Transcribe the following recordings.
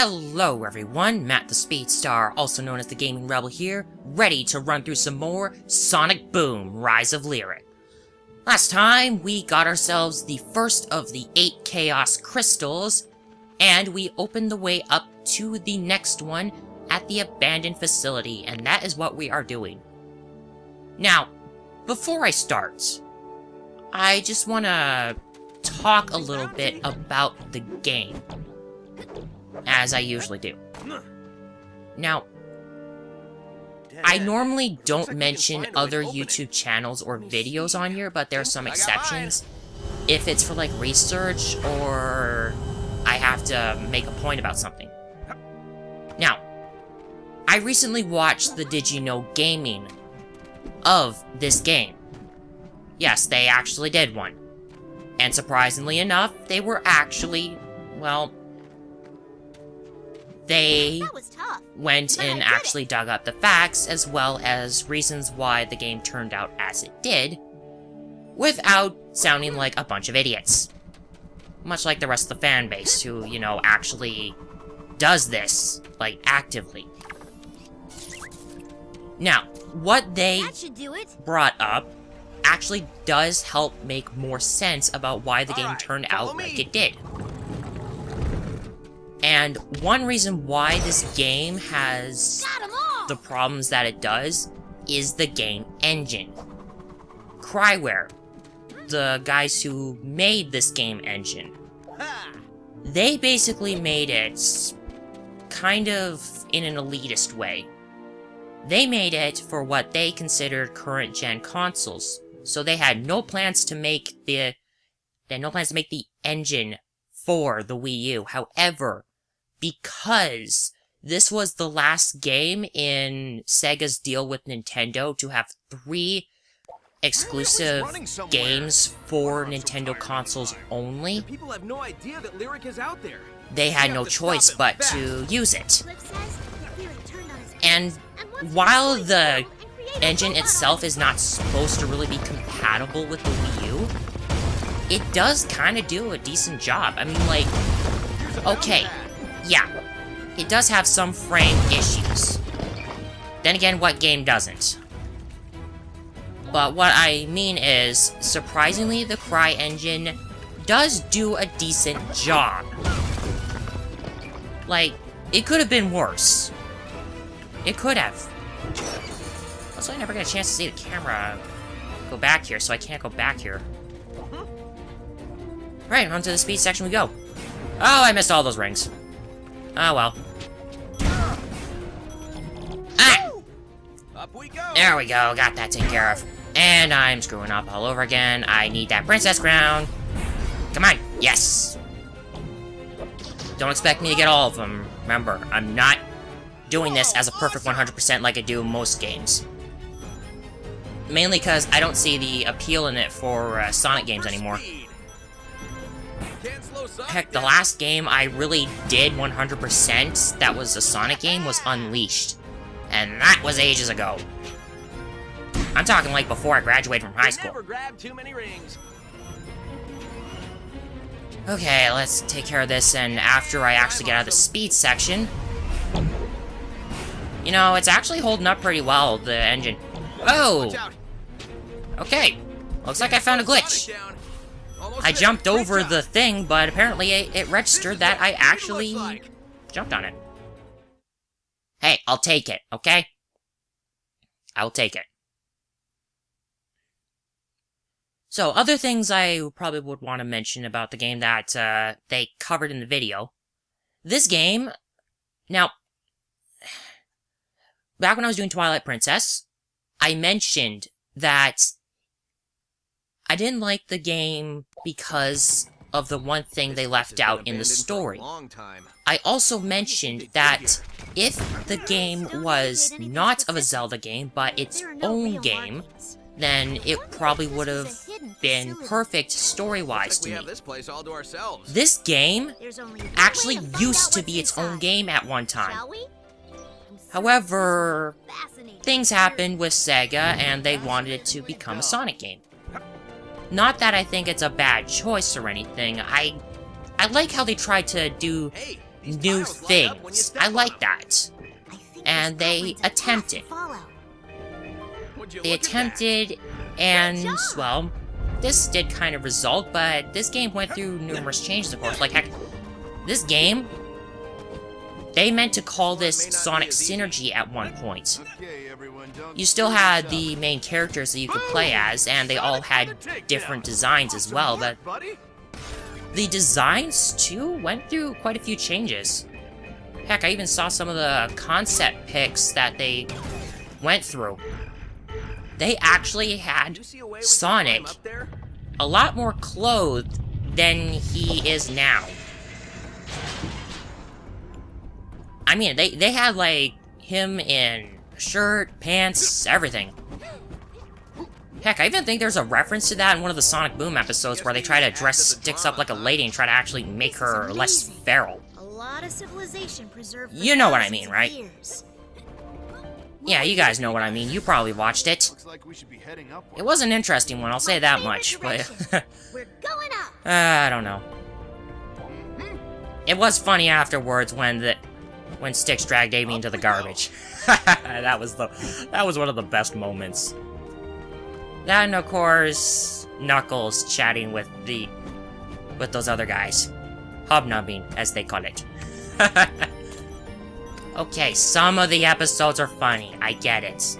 Hello everyone, Matt the Speed Star, also known as the Gaming Rebel here, ready to run through some more Sonic Boom: Rise of Lyric. Last time, we got ourselves the first of the 8 Chaos Crystals, and we opened the way up to the next one at the abandoned facility, and that is what we are doing. Now, before I start, I just want to talk a little bit about the game, as I usually do. Now, I normally don't mention other YouTube channels or videos on here, but there are some exceptions. If it's for, like, research, or I have to make a point about something. Now, I recently watched the Did You Know Gaming of this game. Yes, they actually did one. And surprisingly enough, they were actually, well, they went and actually dug up the facts as well as reasons why the game turned out as it did, without sounding like a bunch of idiots. Much like the rest of the fan base who, you know, actually does this, like, actively. Now, what they brought up actually does help make more sense about why the game turned out like it did. And one reason why this game has the problems that it does is the game engine. Cryware, the guys who made this game engine, they basically made it kind of in an elitist way. They made it for what they considered current-gen consoles, so they had no plans to make the engine for the Wii U. However, because this was the last game in Sega's deal with Nintendo to have 3 exclusive games for Nintendo consoles only, people have no idea that Lyric is out there. They had no choice but to use it. And while the engine itself is not supposed to really be compatible with the Wii U, it does kind of do a decent job. I mean, like, okay, yeah, it does have some frame issues. Then again, what game doesn't? But what I mean is, surprisingly, the Cry engine does do a decent job. Like, it could have been worse. It could have. Also, I never got a chance to see the camera go back here, so I can't go back here. Right, on to the speed section we go. Oh, I missed all those rings. Oh, well. Ah! Up we go. There we go, got that taken care of. And I'm screwing up all over again. I need that princess crown. Come on, yes! Don't expect me to get all of them. Remember, I'm not doing this as a perfect 100% like I do in most games. Mainly because I don't see the appeal in it for Sonic games anymore. Heck, the last game I really did 100% that was a Sonic game was Unleashed. And that was ages ago. I'm talking like before I graduated from high school. Okay, let's take care of this, and after I actually get out of the speed section... You know, it's actually holding up pretty well, the engine. Oh! Okay, looks like I found a glitch. I jumped over the thing, but apparently it registered that I actually jumped on it. Hey, I'll take it, okay? I'll take it. So, other things I probably would want to mention about the game that they covered in the video. This game... Now, back when I was doing Twilight Princess, I mentioned that I didn't like the game because of the one thing they left out in the story. I also mentioned that if the game was not of a Zelda game, but its own game, then it probably would have been perfect story-wise to me. This game actually used to be its own game at one time. However, things happened with SEGA and they wanted it to become a Sonic game. Not that I think it's a bad choice or anything. I like how they tried to do new things. I like that. And they attempted. They attempted, and, well, this did kind of result, but this game went through numerous changes, of course. Like, heck, this game, they meant to call this Sonic Synergy at one point. You still had the main characters that you could play as, and they all had different designs as well, but the designs, too, went through quite a few changes. Heck, I even saw some of the concept pics that they went through. They actually had Sonic a lot more clothed than he is now. I mean, they had, like, him in shirt, pants, everything. Heck, I even think there's a reference to that in one of the Sonic Boom episodes where they try to dress Styx up like a lady and try to actually make her less feral. A lot of civilization preserved. You know what I mean, right? Yeah, you guys know what I mean. You probably watched it. It was an interesting one, I'll say that much, but We're going up. I don't know. It was funny afterwards when Styx dragged Amy into the garbage. that was one of the best moments. That, and of course, Knuckles chatting with those other guys. Hobnobbing, as they call it. Okay, some of the episodes are funny, I get it.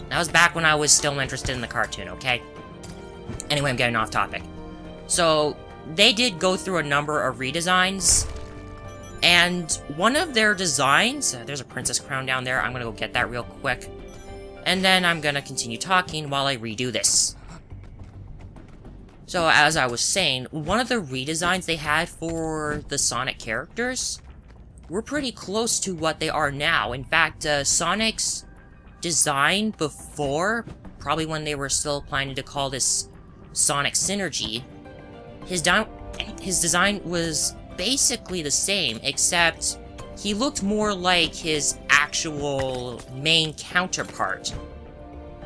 That was back when I was still interested in the cartoon, okay? Anyway, I'm getting off topic. So, they did go through a number of redesigns, and one of their designs, there's a princess crown down there, I'm gonna go get that real quick, and then I'm gonna continue talking while I redo this. So, as I was saying, one of the redesigns they had for the Sonic characters were pretty close to what they are now. In fact, Sonic's design before, probably when they were still planning to call this Sonic Synergy, his design was basically the same, except he looked more like his actual main counterpart,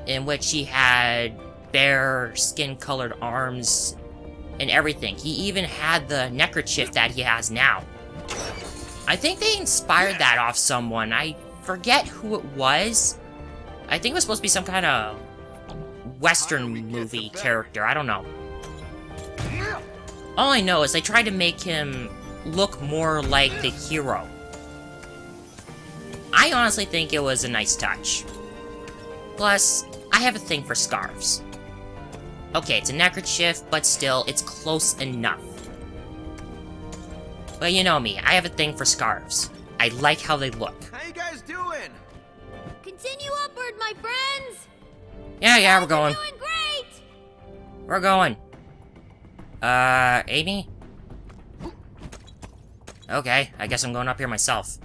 in which he had bare skin-colored arms and everything. He even had the neckerchief that he has now. I think they inspired that off someone. I forget who it was. I think it was supposed to be some kind of Western movie character. I don't know. All I know is they tried to make him look more like the hero. I honestly think it was a nice touch. Plus, I have a thing for scarves. Okay, it's a neckerchief, but still, it's close enough. But you know me, I have a thing for scarves. I like how they look. How you guys doing? Continue upward, my friends. Yeah, we're going. You're doing great. We're going. Amy? Okay, I guess I'm going up here myself.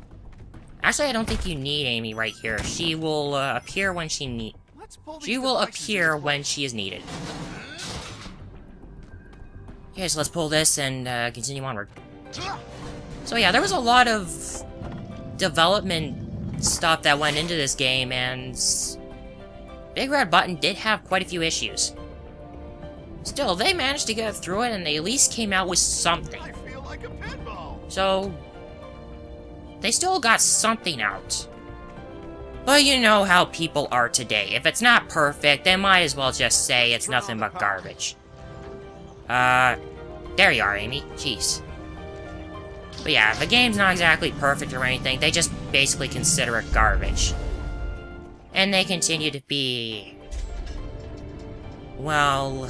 Actually, I don't think you need Amy right here. She will, appear when she is needed. Okay, so let's pull this and, continue onward. So yeah, there was a lot of development stuff that went into this game, and Big Red Button did have quite a few issues. Still, they managed to get through it, and they at least came out with something. I feel like a pinball. So, they still got something out. But you know how people are today. If it's not perfect, they might as well just say it's nothing but garbage. There you are, Amy. Jeez. But yeah, if a game's not exactly perfect or anything, they just basically consider it garbage. And they continue to be... well...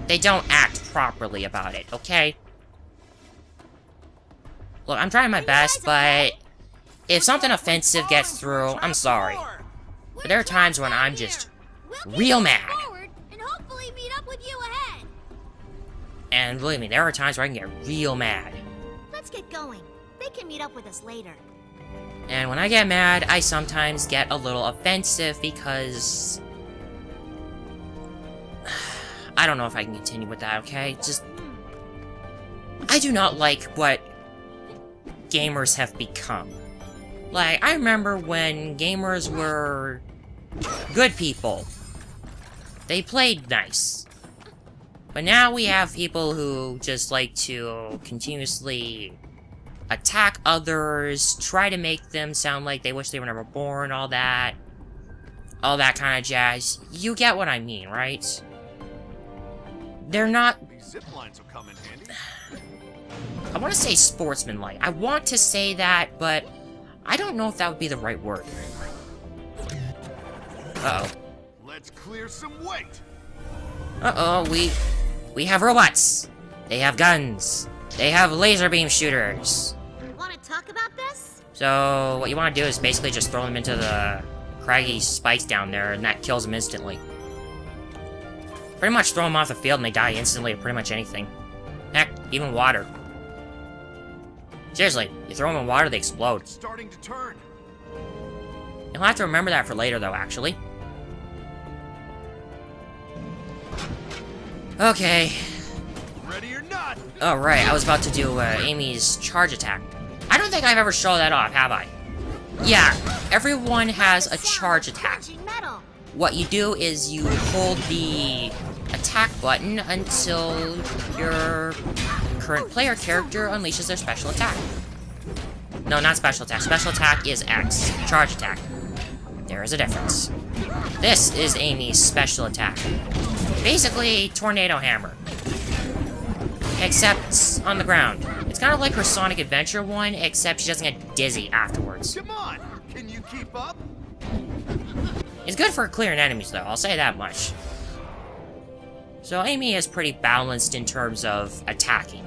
they don't act properly about it, okay? Look, I'm trying my best, but... if something offensive gets through, I'm sorry. But there are times when I'm just real mad. And believe me, there are times where I can get real mad. Let's get going. They can meet up with us later. And when I get mad, I sometimes get a little offensive because... I don't know if I can continue with that, okay? Just... I do not like what gamers have become. Like, I remember when gamers were good people. They played nice. But now we have people who just like to continuously attack others, try to make them sound like they wish they were never born, all that kind of jazz. You get what I mean, right? They're not... These zip lines will come in handy. I want to say sportsmanlike. I want to say that, but I don't know if that would be the right word. Uh-oh. Let's clear some weight. Uh-oh, we have robots. They have guns. They have laser beam shooters. Want to talk about this? So, what you want to do is basically just throw them into the craggy spikes down there, and that kills them instantly. Pretty much throw them off the field and they die instantly of pretty much anything. Heck, even water. Seriously, you throw them in water, they explode. It's starting to turn. You'll have to remember that for later, though, actually. Okay. Ready or not? Alright, I was about to do Amy's charge attack. I don't think I've ever shown that off, have I? Yeah, everyone has a charge attack. Crunching metal. What you do is you hold the attack button until your current player character unleashes their special attack. No, not special attack. Special attack is X. Charge attack. There is a difference. This is Amy's special attack. Basically, Tornado Hammer. Except on the ground. It's kind of like her Sonic Adventure one, except she doesn't get dizzy afterwards. Come on. Can you keep up? It's good for clearing enemies, though. I'll say that much. So Amy is pretty balanced in terms of attacking.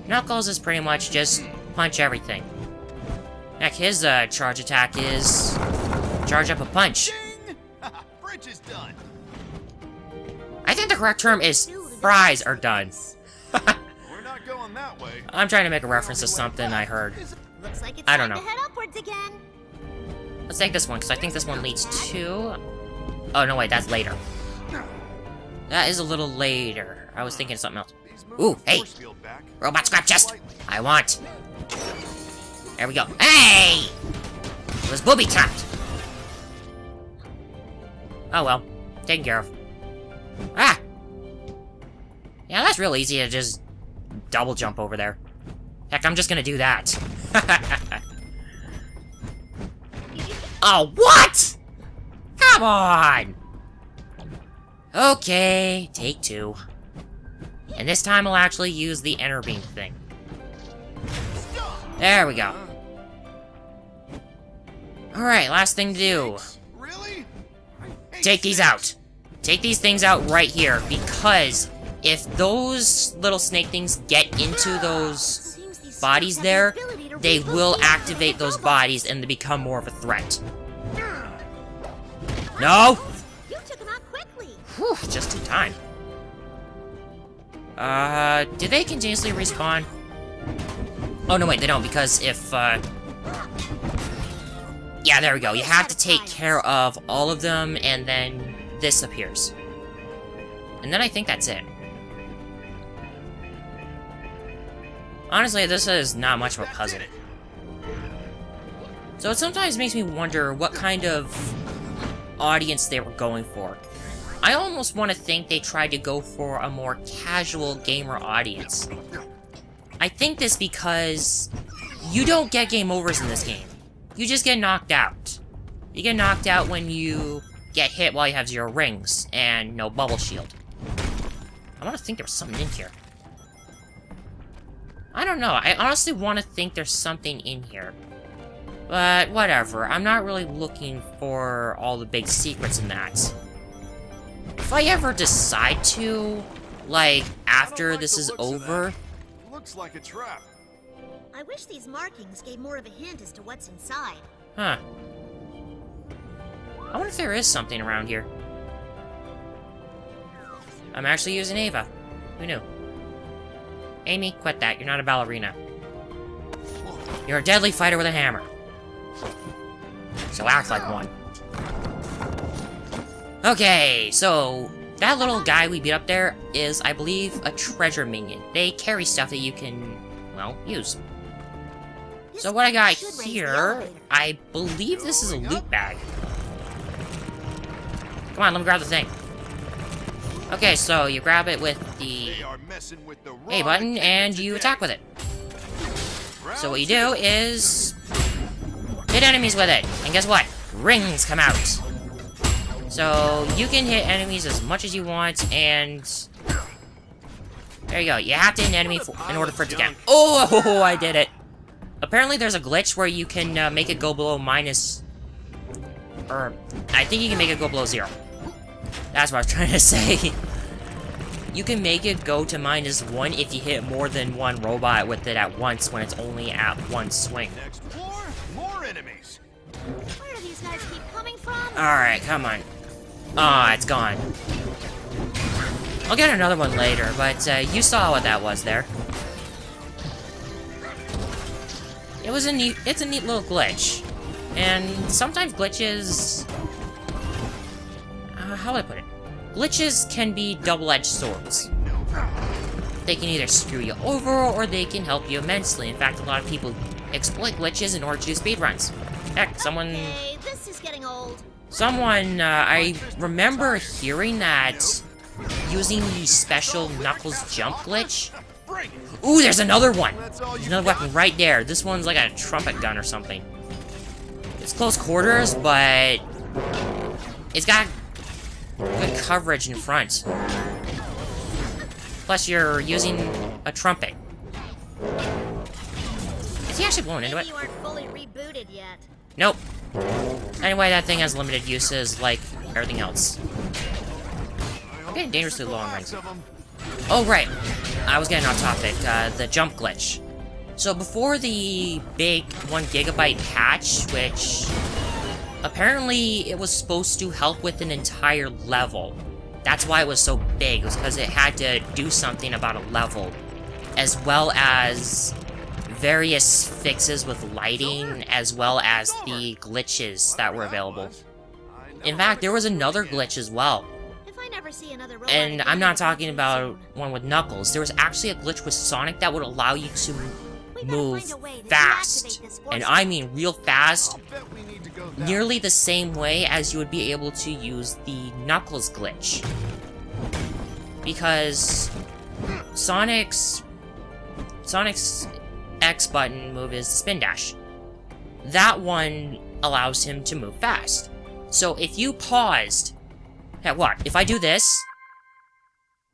Knuckles is pretty much just punch everything. Heck, his charge attack is charge up a punch. Ding! Bridge is done. I think the correct term is fries are done. We're not going that way. I'm trying to make a reference to something I heard. Looks like it's I don't time know. to head upwards again. Let's take this one, because I think this one leads to... Oh, no, wait, that's later. That is a little later. I was thinking of something else. Ooh, hey! Robot scrap chest! I want! There we go. Hey! It was booby-trapped! Oh well. Taken care of. Ah! Yeah, that's real easy to just double jump over there. Heck, I'm just gonna do that. Oh, what?! Come on! Okay, take two. And this time I'll actually use the enter beam thing. There we go. Alright, last thing to do. Really? Take these out. Take these things out right here, because if those little snake things get into those Seems these bodies snakes have there, the ability to they rebuild will humans activate into those robots. bodies and they become more of a threat. No! You took them out quickly. Whew, just in time. Did they continuously respawn? Oh, no, wait, they don't, because if, yeah, there we go. You have to take care of all of them, and then this appears. And then I think that's it. Honestly, this is not much of a puzzle. So it sometimes makes me wonder what kind of audience they were going for. I almost want to think they tried to go for a more casual gamer audience. I think this because you don't get game overs in this game. You just get knocked out. You get knocked out when you get hit while you have 0 rings and no bubble shield. I want to think there's something in here. I don't know. I honestly want to think there's something in here. But whatever. I'm not really looking for all the big secrets in that. If I ever decide to, like, after this is over... Looks like a trap. I wish these markings gave more of a hint as to what's inside. Huh. I wonder if there is something around here. I'm actually using Ava. Who knew? Amy, quit that. You're not a ballerina. You're a deadly fighter with a hammer. So act like one. Okay, so that little guy we beat up there is, I believe, a treasure minion. They carry stuff that you can, well, use. So what I got Should raise the here, elevator. I believe this is a loot bag. Come on, let me grab the thing. Okay, so you grab it with the They are messing with the A wrong button, attendant and you today. attack with it. Round So what you two. do is hit enemies with it, and guess what? Rings come out. So you can hit enemies as much as you want, and there you go. You have to hit an enemy in order for it to count. Oh, I did it. Apparently there's a glitch where you can make it go below minus... Or, I think you can make it go below 0. That's what I was trying to say. You can make it go to -1 if you hit more than one robot with it at once when it's only at one swing. Next floor, more enemies. Where do these guys keep coming from? Alright, come on. Ah, it's gone. I'll get another one later, but you saw what that was there. It's a neat little glitch. And sometimes glitches... how would I put it? Glitches can be double-edged swords. They can either screw you over, or they can help you immensely. In fact, a lot of people exploit glitches in order to do speedruns. Heck, someone... Hey, this is getting old. I remember hearing that using the special Knuckles jump glitch. Bring it. Ooh, there's another one! That's all There's you another got? weapon right there. This one's like a trumpet gun or something. It's close quarters, but it's got good coverage in front. Plus, you're using a trumpet. Is he actually blowing into Maybe it? you aren't fully rebooted yet. Nope. Anyway, that thing has limited uses like everything else. I'm getting dangerously low on rings. Lots of 'em. Oh, right. I was getting off topic. The jump glitch. So before the big 1 GB patch, which apparently it was supposed to help with an entire level. That's why it was so big, was because it had to do something about a level, as well as various fixes with lighting, as well as the glitches that were available. In fact, there was another glitch as well. If I never see another robot And again, I'm not it's talking too about soon. one with Knuckles. There was actually a glitch with Sonic that would allow you to We gotta move find a way to fast. deactivate this force And I mean real fast, I'll bet we need to go that nearly the same way as you would be able to use the Knuckles glitch. Because Sonic's X button move is the spin dash. That one allows him to move fast. So if you paused... if I do this,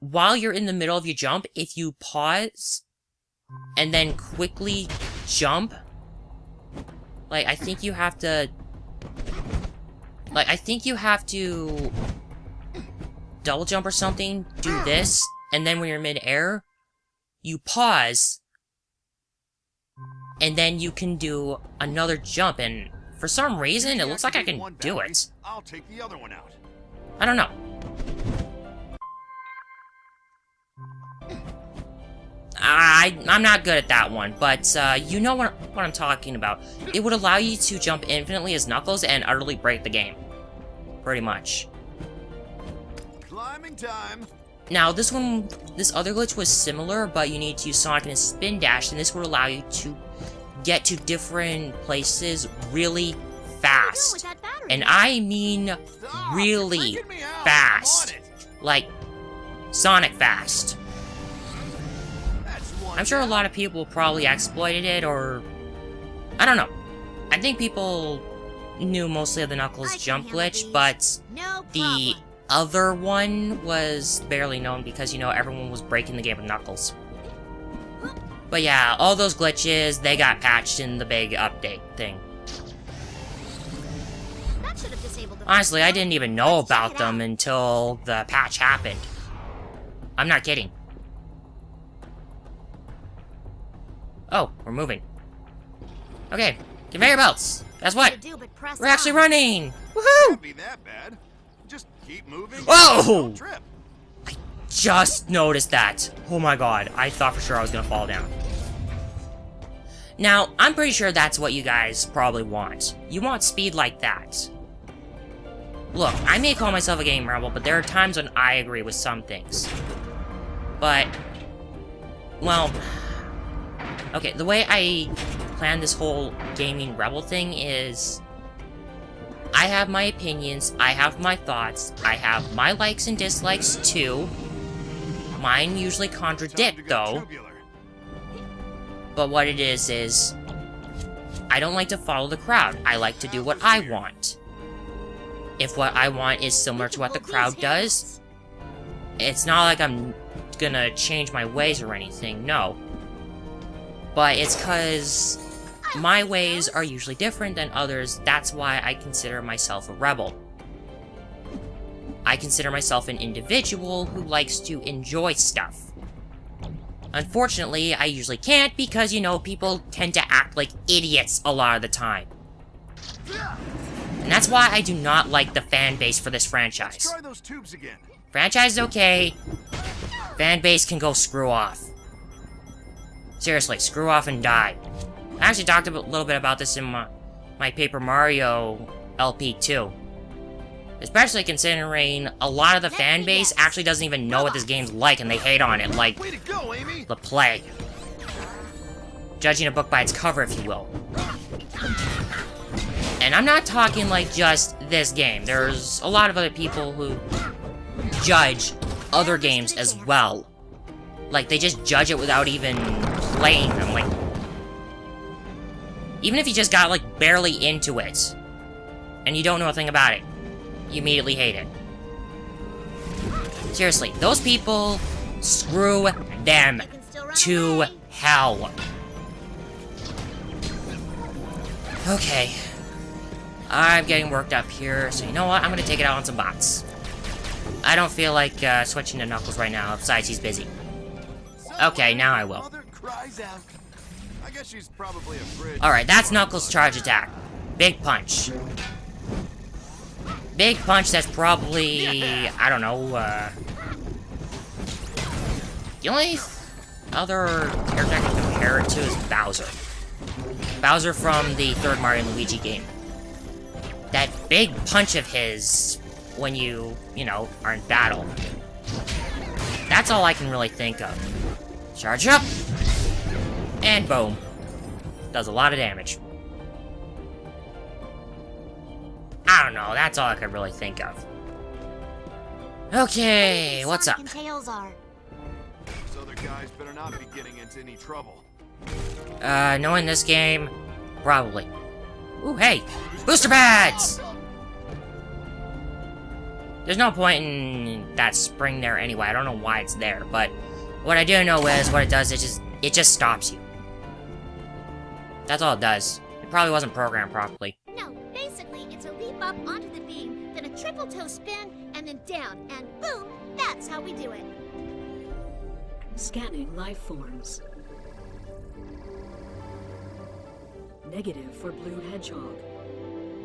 while you're in the middle of your jump, if you pause and then quickly jump, I think you have to double jump or something, do this, and then when you're mid-air, you pause, and then you can do another jump, and for some reason, it looks like I Deactivate can one do battery, it. I'll take the other one out. I don't know. I'm not good at that one, but you know what I'm talking about. It would allow you to jump infinitely as Knuckles and utterly break the game. Pretty much. Climbing time. Now, this other glitch was similar, but you need to use Sonic and his spin dash, and this would allow you to get to different places really What do we do fast. with that battery? And I mean Stop, really you're freaking me out. fast. I'm on it. Like, Sonic fast. That's one I'm sure a down. lot of people probably exploited it, or... I don't know. I think people knew mostly of the I Knuckles can jump handle glitch, these. but No the problem. other one was barely known because, you know, everyone was breaking the game with Knuckles. But yeah, all those glitches, they got patched in the big update thing. That should have disabled the Honestly, I first didn't one. even know Let's check about it them out. until the patch happened. I'm not kidding. Oh, we're moving. Okay, conveyor belts. Guess what? To do but press We're actually on. running! Woohoo! Can't be that bad. Just keep moving. Whoa! Don't trip. Just noticed that. Oh my god, I thought for sure I was gonna fall down. Now, I'm pretty sure that's what you guys probably want. You want speed like that. Look, I may call myself a game rebel, but there are times when I agree with some things. But, well, okay, the way I plan this whole gaming rebel thing is I have my opinions, I have my thoughts, I have my likes and dislikes too. Mine usually contradict though. But what it is I don't like to follow the crowd. I like to do what I want. If what I want is similar to what the crowd does, it's not like I'm gonna change my ways or anything, no. But it's cause my ways are usually different than others. That's why I consider myself a rebel. I consider myself an individual who likes to enjoy stuff. Unfortunately, I usually can't because, you know, people tend to act like idiots a lot of the time. And that's why I do not like the fan base for this franchise. Let's try those tubes again. Franchise is okay. Fan base can go screw off. Seriously, screw off and die. I actually talked a little bit about this in my Paper Mario LP too. Especially considering a lot of the fan base actually doesn't even know what this game's like and they hate on it like Way to go, Amy. the plague. Judging a book by its cover, if you will. And I'm not talking like just this game. There's a lot of other people who judge other games as well. Like, they just judge it without even playing them. Like, even if you just got, like, barely into it, and you don't know a thing about it, you immediately hate it. Seriously, those people, screw them to hell. Okay. I'm getting worked up here, so you know what? I'm gonna take it out on some bots. I don't feel like switching to Knuckles right now, besides he's busy. Okay, now I will. Mother cries out. I guess she's probably a bridge. Alright, that's Knuckles' charge attack. Big punch. Big punch that's probably, I don't know, the only other character I can compare it to is Bowser. Bowser from the third Mario & Luigi game. That big punch of his when you know, are in battle. That's all I can really think of. Charge up! And boom. Does a lot of damage. I don't know, that's all I could really think of. Okay, what's up? Sonic and Tails are. Those other guys better not be getting into any trouble. Knowing this game, probably. Ooh, hey! Booster pads! There's no point in that spring there anyway. I don't know why it's there, but what I do know is what it does is it just stops you. That's all it does. It probably wasn't programmed properly. No, basically, it's a leap up onto the beam, then a triple toe spin, and then down, and boom, that's how we do it. Scanning life forms. Negative for blue hedgehog.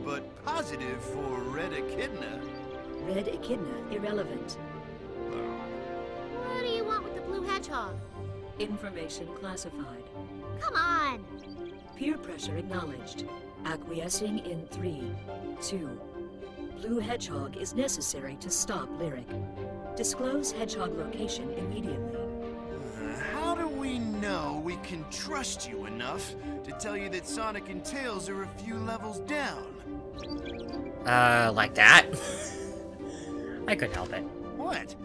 But positive for red echidna. Red echidna irrelevant. What do you want with the blue hedgehog? Information classified. Come on! Peer pressure acknowledged. Acquiescing in 3, 2. Blue hedgehog is necessary to stop Lyric. Disclose hedgehog location immediately. How do we know we can trust you enough to tell you that Sonic and Tails are a few levels down? Like that? I couldn't help it. What?